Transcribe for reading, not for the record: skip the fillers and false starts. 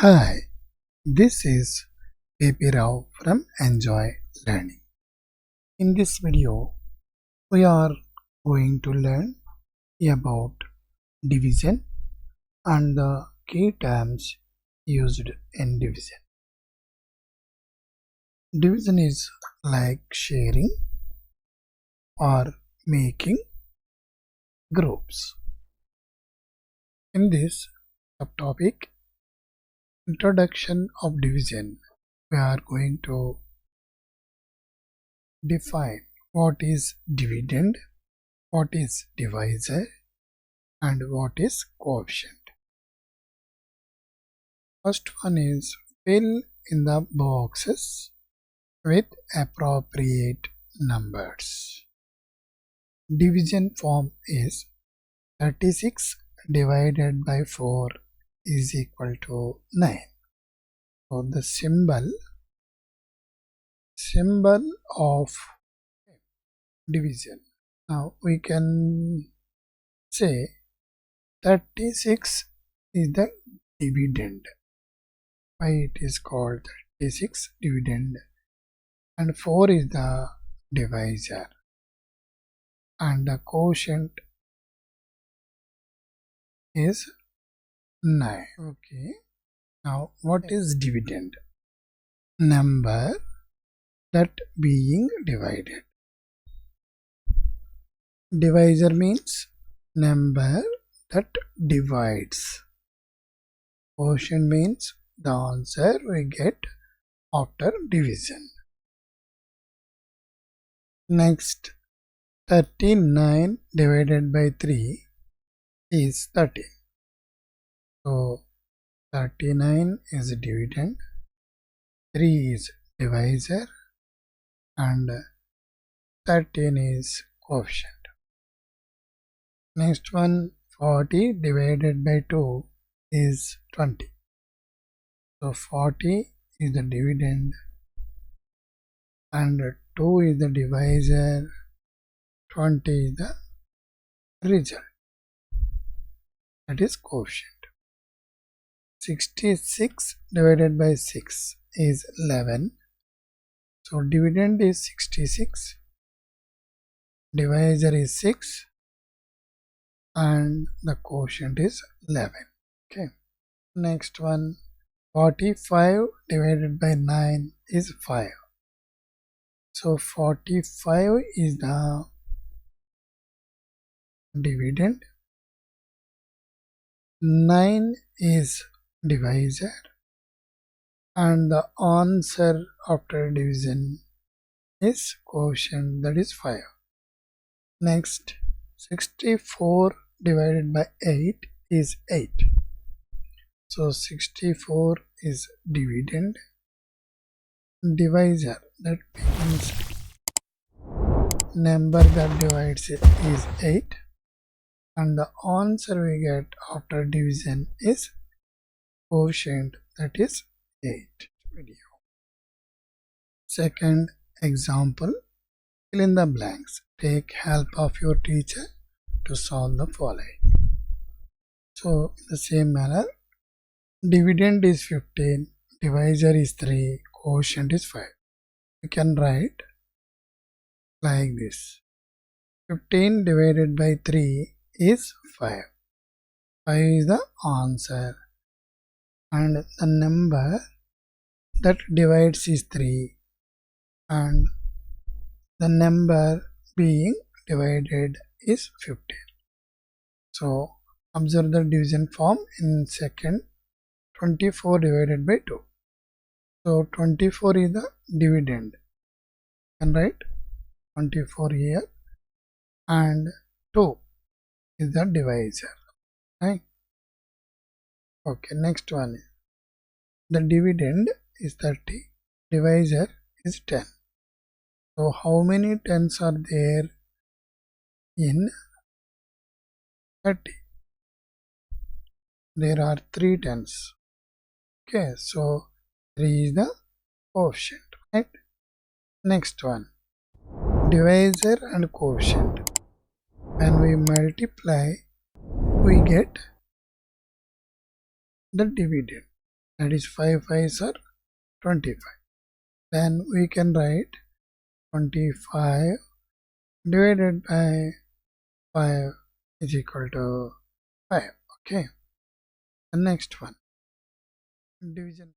Hi, this is P.P. Rao from Enjoy Learning. In this video, we are going to learn about division and the key terms used in division. Division is like sharing or making groups. In this subtopic, Introduction of division, we are going to define what is dividend, what is divisor, and what is quotient. First one is fill in the boxes with appropriate numbers. Division form is 36 divided by 4 is equal to 9. So the symbol of division. Now we can say 36 is the dividend. Why it is called 36 dividend, and 4 is the divisor, and the quotient is 9. Okay. Now what is dividend? Number that being divided. Divisor means number that divides. Quotient means the answer we get after division. Next, 39 divided by 3 is 13. So 39 is dividend, 3 is divisor, and 13 is quotient. Next one, 40 divided by 2 is 20. So 40 is the dividend, and 2 is the divisor, 20 is the result. That is quotient. 66 divided by 6 is 11. So dividend is 66, divisor is 6, and the quotient is 11. Okay. Next one, 45 divided by 9 is 5. So 45 is the dividend, 9 is divisor, and the answer after division is quotient, that is 5. Next, 64 divided by 8 is 8. So 64 is dividend, divisor that means number that divides it is 8, and the answer we get after division is quotient, that is 8. Second example, fill in the blanks. Take help of your teacher to solve the following. So in the same manner, dividend is 15, divisor is 3, quotient is 5. We can write like this. 15 divided by 3 is 5. 5 is the answer, and the number that divides is 3, and the number being divided is 15. So observe the division form in second, 24 divided by 2. So 24 is the dividend. You can write 24 here, and 2 is the divisor. Right? Okay, next one is the dividend is 30, divisor is 10. So how many tens are there in 30? There are 3 tens. Okay, so 3 is the quotient, right? Next one, divisor and quotient. When we multiply, we get the dividend. that is 5 5s are 25. Then we can write 25 divided by 5 is equal to 5. Okay. The next one, division